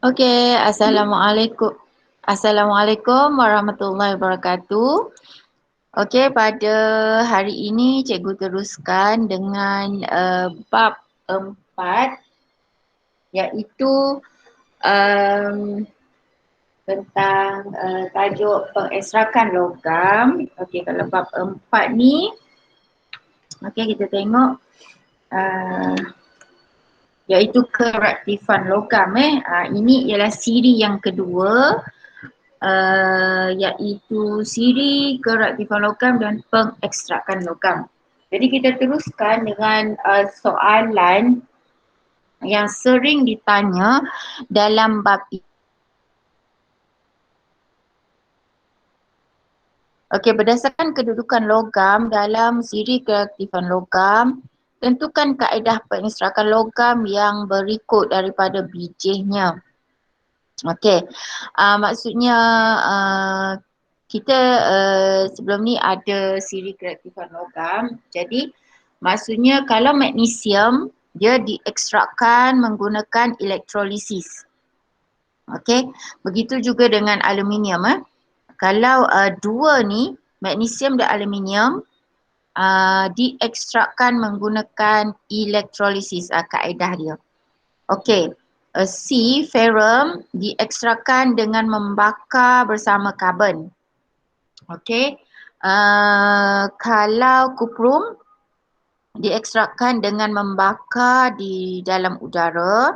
Okey, Assalamualaikum. Assalamualaikum warahmatullahi wabarakatuh. Okey, pada hari ini cikgu teruskan dengan bab 4 iaitu um, tentang tajuk pengekstrakan logam. Okey, kalau bab 4 ni kita tengok iaitu kereaktifan logam. Ini ialah siri yang kedua, iaitu siri kereaktifan logam dan pengekstrakan logam. Jadi kita teruskan dengan soalan yang sering ditanya dalam bab ini. Okey, berdasarkan kedudukan logam dalam siri kereaktifan logam, tentukan kaedah pengekstrakan logam yang berikut daripada bijihnya. Okey, maksudnya kita sebelum ni ada siri kereaktifan logam. Jadi maksudnya kalau magnesium dia diekstrakkan menggunakan elektrolisis. Okey, begitu juga dengan aluminium. Kalau dua ni, magnesium dan aluminium diekstrakkan menggunakan elektrolisis, kaedah dia. Okey, C, ferrum diekstrakkan dengan membakar bersama karbon. Okey, kalau kuprum diekstrakkan dengan membakar di dalam udara.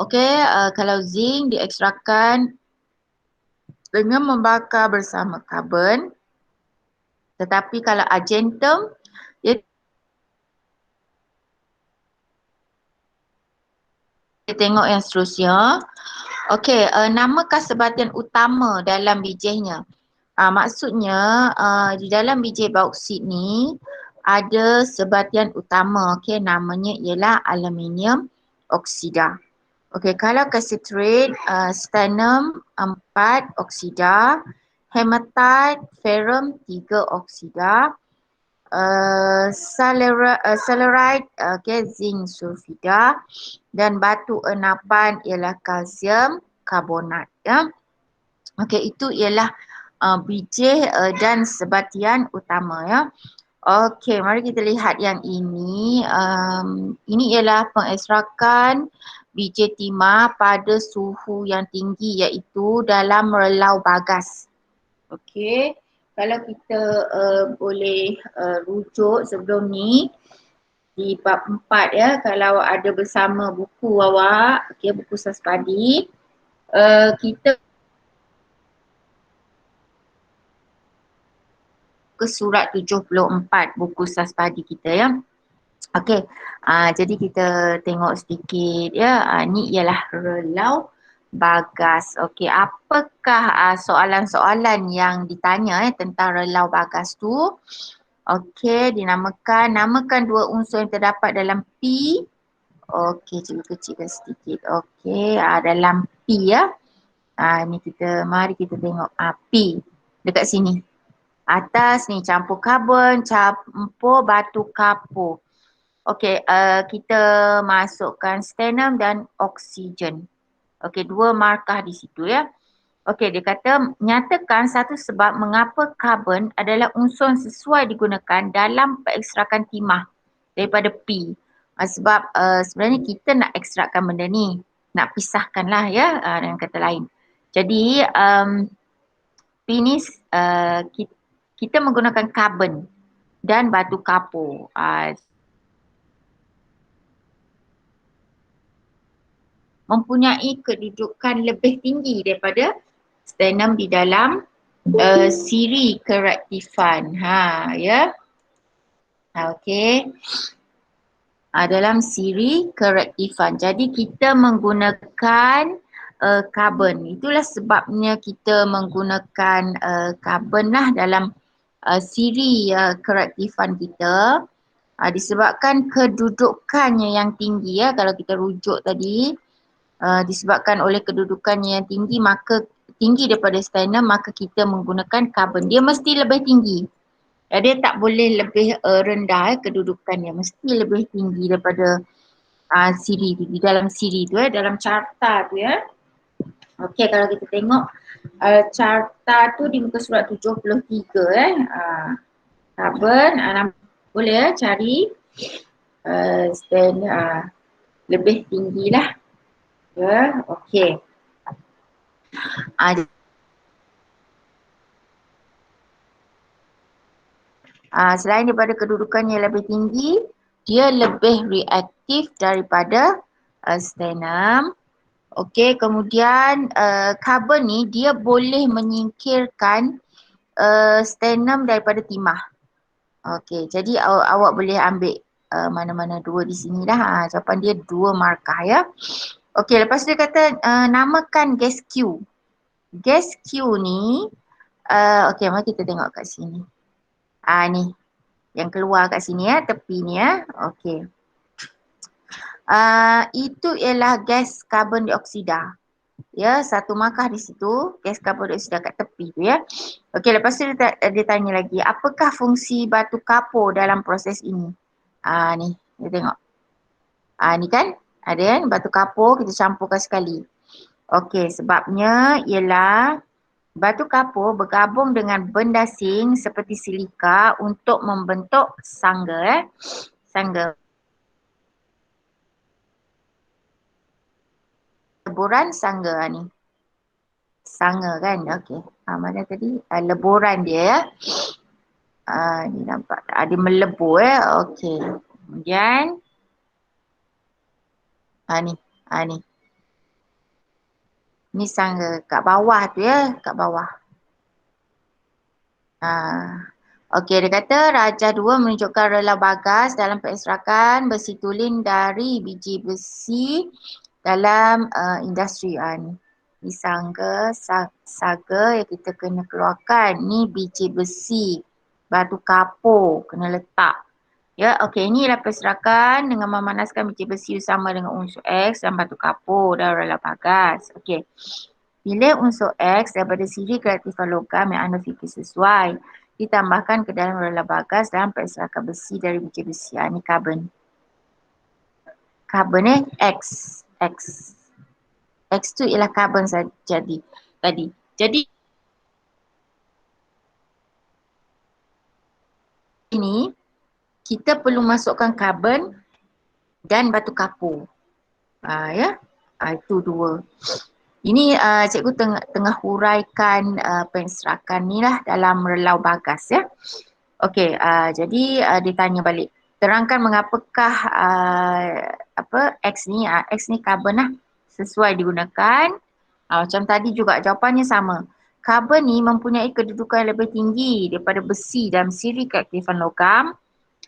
Okey, kalau zinc diekstrakkan dengan membakar bersama karbon. Tetapi kalau argentum dia tengok yang seterusnya. Okey, namakah sebatian utama dalam bijihnya? Maksudnya di dalam bijih bauksit ni ada sebatian utama. Okey, namanya ialah aluminium oksida. Okey, kalau cassiterite, stannum 4 oksida, hematite, ferrum 3 oksida, salarite, zinc sulfida, dan batu enapan ialah kalsium karbonat. Okey, itu ialah bijih dan sebatian utama. Okey, mari kita lihat yang ini. Ini ialah pengekstrakan biji timah pada suhu yang tinggi iaitu dalam relau bagas. Okey, kalau kita boleh rujuk sebelum ni di bab 4 kalau ada bersama buku awak, buku Saspadi, kita ke surat 74 buku Saspadi kita. Okey, jadi kita tengok sedikit ni ialah relau bagas. Okey, apakah soalan-soalan yang ditanya tentang relau bagas tu? Okey, namakan dua unsur yang terdapat dalam P. Okey, cikgu kecilkan sedikit. Okey, dalam P ni mari kita tengok P dekat sini. Atas ni campur karbon, campur batu kapur. Okey, kita masukkan stannum dan oksigen. Okey, dua markah di situ. Okey, dia kata nyatakan satu sebab mengapa karbon adalah unsur yang sesuai digunakan dalam pengekstrakan timah daripada P. Sebab sebenarnya kita nak ekstrakkan benda ni, nak pisahkanlah dengan kata lain. Jadi P ni kita menggunakan karbon dan batu kapur. Mempunyai kedudukan lebih tinggi daripada stannum di dalam siri kereaktifan. Okey. Dalam siri kereaktifan. Jadi kita menggunakan karbon. Itulah sebabnya kita menggunakan karbon dalam siri kereaktifan kita. Disebabkan kedudukannya yang tinggi kalau kita rujuk tadi, disebabkan oleh kedudukannya yang tinggi, maka tinggi daripada stannum, maka kita menggunakan karbon. Dia mesti lebih tinggi. Dia tak boleh lebih rendah kedudukannya, mesti lebih tinggi daripada siri di dalam siri tu dalam carta tu Okey, kalau kita tengok carta tu di muka surat 73 carbon boleh cari stand lebih tinggi lah. Ya, okey. Selain daripada kedudukan yang lebih tinggi, dia lebih reaktif daripada sternum. Okey, kemudian karbon ni dia boleh menyingkirkan sternum daripada timah. Okey, jadi awak boleh ambil mana-mana dua di sini dah. Jawapan dia 2 markah ya. Okey, lepas tu dia kata namakan gas Q. Gas Q ni, okey, mari kita tengok kat sini. Ni, yang keluar kat sini ya, tepi ni ya. Okey. Itu ialah gas karbon dioksida. Ya, 1 markah di situ, gas karbon dioksida kat tepi tu ya. Okey, lepas tu dia tanya lagi, apakah fungsi batu kapur dalam proses ini? Ni, kita tengok. Ni kan, ada kan batu kapur kita campurkan sekali. Okey, sebabnya ialah batu kapur bergabung dengan benda asing seperti silika untuk membentuk sangga sangga. Leburan sangga ni. Sangga kan, okey. Mana tadi? Leburan dia ya. Ni nampak tak? Dia melebur okey. Kemudian ni. Ni. Ni sangga kat bawah tu ya, kat bawah. Okey, dia kata Raja 2 menunjukkan rela bagas dalam pengeksrakan besi tulen dari biji besi dalam industri ni. Ni sangga, saga yang kita kena keluarkan. Ni biji besi, batu kapur kena letak. Ya, okey, inilah perserakan dengan memanaskan biji besi sama dengan unsur X dan batu kapur dan rela bagas. Okey. Pilih unsur X daripada siri kreatifan logam yang anda fikir sesuai. Ditambahkan ke dalam rela bagas dalam perserakan besi dari biji besi. Ini karbon. Karbon X. X. X tu ialah karbon tadi. Jadi ini kita perlu masukkan karbon dan batu kapur. Ya. Itu dua. Ini cikgu tengah huraikan penserakan ni lah dalam relau bagas ya. Okey, jadi dia tanya balik. Terangkan mengapakah X ni karbon lah sesuai digunakan. Macam tadi juga jawapannya sama. Karbon ni mempunyai kedudukan yang lebih tinggi daripada besi dalam siri keaktifan logam.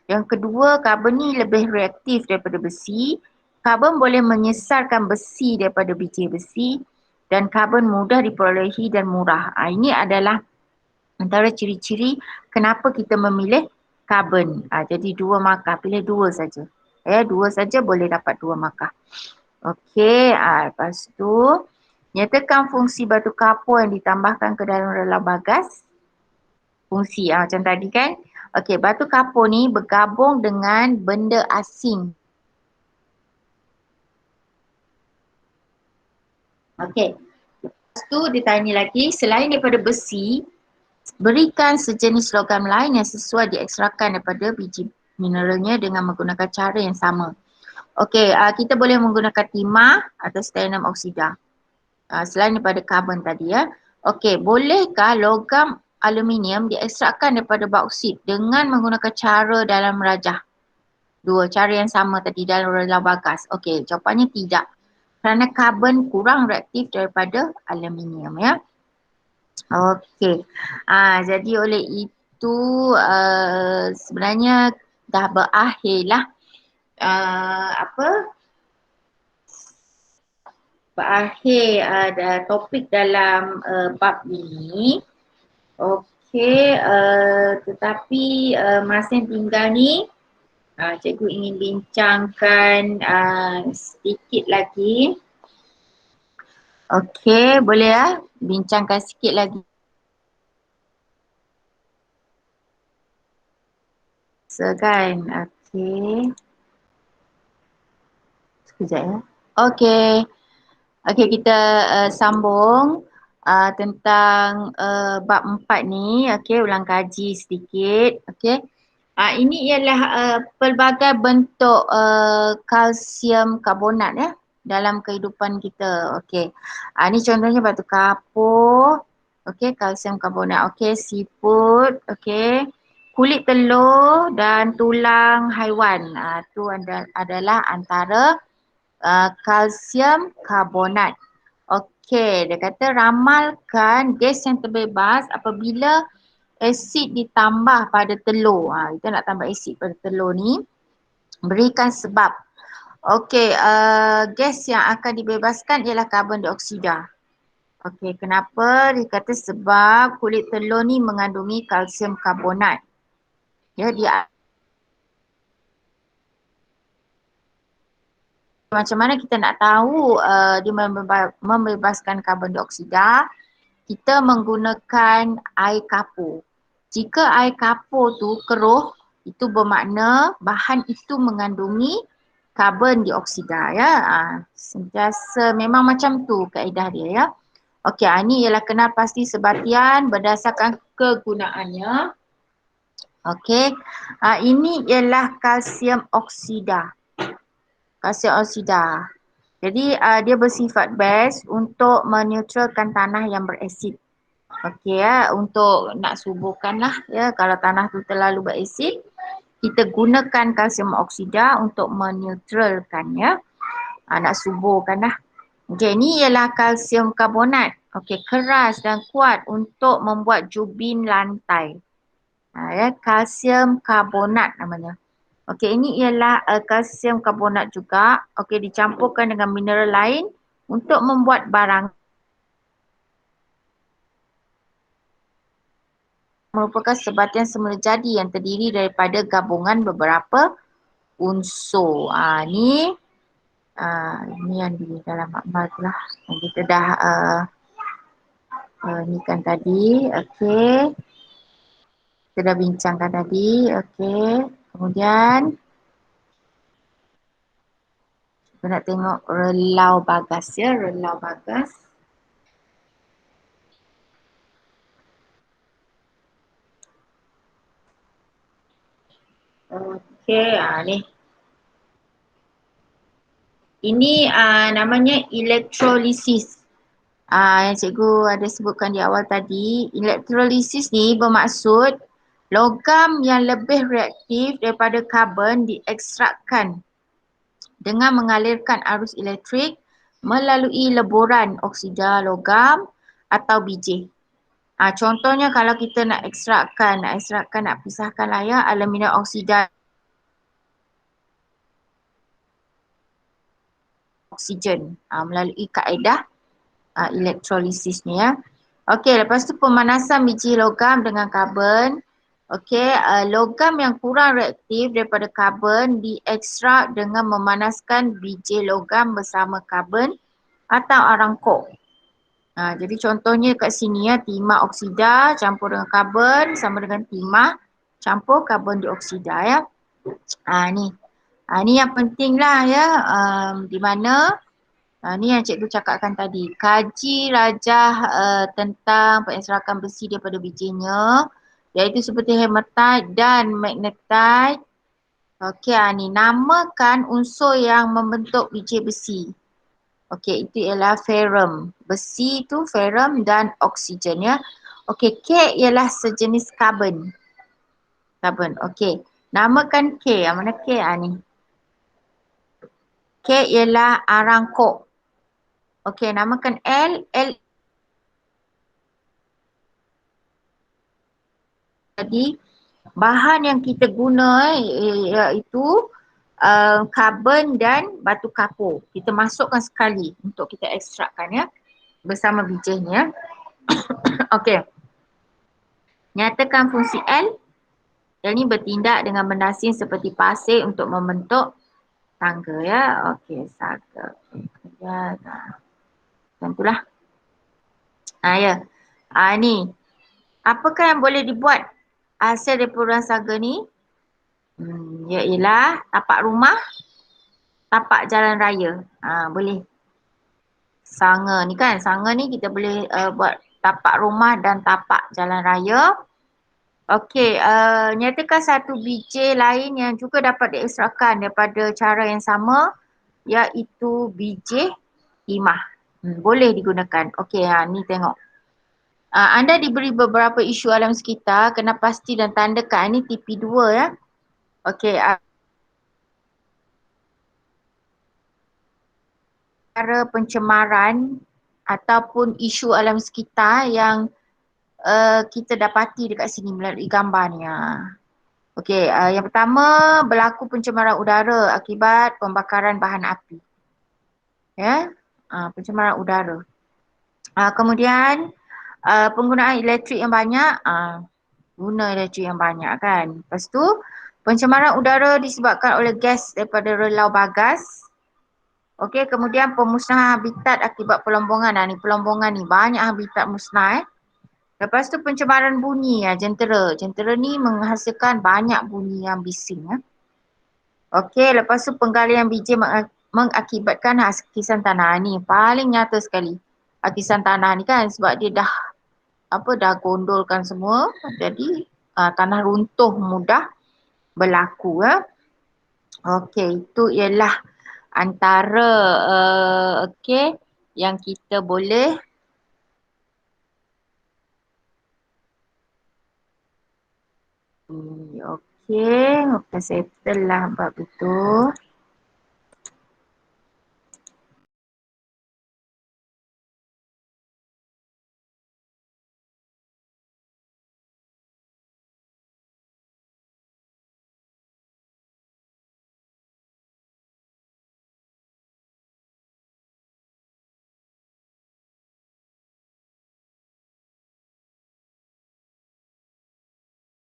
Yang kedua, karbon ni lebih reaktif daripada besi. Karbon boleh menyesarkan besi daripada biji besi dan karbon mudah diperolehi dan murah. Ini adalah antara ciri-ciri kenapa kita memilih karbon. Jadi 2 markah, pilih 2 saja. 2 saja boleh dapat 2 markah. Okey, lepas tu nyatakan fungsi batu kapur yang ditambahkan ke dalam rela bagas. Fungsi macam tadi kan. Okey, batu kapur ni bergabung dengan benda asing. Okey. Lepas tu dia tanya lagi, selain daripada besi, berikan sejenis logam lain yang sesuai diekstrakan daripada biji mineralnya dengan menggunakan cara yang sama. Okey, kita boleh menggunakan timah atau sternum oksida. Selain daripada karbon tadi ya. Okey, bolehkah logam aluminium diekstrakkan daripada bauksit dengan menggunakan cara dalam rajah? 2 cara yang sama tadi dalam rela bagas. Okey, jawapannya tidak. Kerana karbon kurang reaktif daripada aluminium ya. Okey. Jadi oleh itu sebenarnya dah berakhirlah berakhir topik dalam bab ini. Okey, tetapi masa yang tinggal ni cikgu ingin bincangkan sedikit lagi. Okey, boleh bincangkan sikit lagi. Kan, okey. Sekejap ya. Okey. Okey, kita sambung tentang bab 4 ni. Okey, ulang kaji sedikit. Okey. Ini ialah pelbagai bentuk kalsium karbonat ya dalam kehidupan kita. Okey. Ini contohnya batu kapur. Okey, kalsium karbonat. Okey, seafood. Okey. Kulit telur dan tulang haiwan. Itu adalah antara kalsium karbonat. Okey, dia kata ramalkan gas yang terbebas apabila asid ditambah pada telur. Kita nak tambah asid pada telur ni. Berikan sebab. Okey, gas yang akan dibebaskan ialah karbon dioksida. Okey, kenapa? Dia kata sebab kulit telur ni mengandungi kalsium karbonat. Ya, dia macam mana kita nak tahu dia membebaskan karbon dioksida? Kita menggunakan air kapur. Jika air kapur tu keruh, itu bermakna bahan itu mengandungi karbon dioksida ya. Sentiasa memang macam tu kaedah dia ya. Okey, ini ialah kenal pasti sebatian berdasarkan kegunaannya. Okey, ini ialah kalsium oksida. Kalsium oksida. Jadi dia bersifat base untuk meneutralkan tanah yang berasid. Okey ya, untuk nak suburkan lah ya, kalau tanah tu terlalu berasid, kita gunakan kalsium oksida untuk meneutralkan ya. Nak suburkan lah. Okey, ni ialah kalsium karbonat. Okey, keras dan kuat untuk membuat jubin lantai. Ya, kalsium karbonat namanya. Okey, ini ialah kalsium karbonat juga. Okey, dicampurkan dengan mineral lain untuk membuat barang. Merupakan sebatian semula jadi yang terdiri daripada gabungan beberapa unsur. Ini yang di dalam makmal tu lah. Yang kita dah ni kan tadi. Okey. Kita dah bincangkan tadi. Okey. Kemudian kita nak tengok relau bagas ya. Relau bagas. Okey, ni. Ini namanya elektrolisis. Yang cikgu ada sebutkan di awal tadi, elektrolisis ni bermaksud logam yang lebih reaktif daripada karbon diekstrakkan dengan mengalirkan arus elektrik melalui leburan oksida logam atau biji. Contohnya kalau kita nak ekstrakkan, nak pisahkan lah ya, aluminium oksida oksigen melalui kaedah elektrolisis ni ya. Okey, lepas tu pemanasan biji logam dengan karbon. Okey, logam yang kurang reaktif daripada karbon diekstrak dengan memanaskan biji logam bersama karbon atau arangkok. Jadi contohnya kat sini ya, timah oksida campur dengan karbon sama dengan timah campur karbon dioksida ya. Ni. Ni yang penting lah ya, di mana ni yang cikgu cakapkan tadi. Kaji rajah tentang pengekstrakan besi daripada bijinya, iaitu seperti hematite dan magnetite. Okey, ni namakan unsur yang membentuk biji besi. Okey, itu ialah ferrum. Besi itu ferrum dan oksigen ya. Okey, K ialah sejenis karbon. Karbon, okey. Namakan K. Yang mana K ni? K ialah arangkok. Okey, namakan L. L jadi bahan yang kita guna iaitu karbon dan batu kapur. Kita masukkan sekali untuk kita ekstrakkan ya bersama bijinya. Okey. Nyatakan fungsi L. L ni bertindak dengan benda asing seperti pasir untuk membentuk tangga ya. Okey, saga. Ya. Macam itulah. Ya. Ni. Apakah yang boleh dibuat hasil daripada saga ni? Iailah tapak rumah, tapak jalan raya. Boleh. Sanga ni kan, sanga ni kita boleh buat tapak rumah dan tapak jalan raya. Okey, nyatakan satu biji lain yang juga dapat diekstrakkan daripada cara yang sama, iaitu biji timah. Boleh digunakan. Okey, ni tengok. Anda diberi beberapa isu alam sekitar, kena pasti dan tandakan. Ini TP2 ya. Okey, cara pencemaran ataupun isu alam sekitar yang kita dapati dekat sini melalui gambar ni. Okey, yang pertama berlaku pencemaran udara akibat pembakaran bahan api. Ya, pencemaran udara. Kemudian penggunaan elektrik yang banyak, guna elektrik yang banyak kan. Lepas tu pencemaran udara disebabkan oleh gas daripada relau bagas. Okey, kemudian pemusnahan habitat akibat pelombongan. Ni pelombongan ni banyak habitat musnah. Lepas tu pencemaran bunyi, jentera. Jentera ni menghasilkan banyak bunyi yang bising. Okey, lepas tu penggalian biji mengakibatkan hakisan tanah. Ni paling nyata sekali. Hakisan tanah ni kan sebab dia dah gondolkan semua. Jadi tanah runtuh mudah berlaku. Okey, itu ialah antara yang kita boleh okey, settle lah bab itu.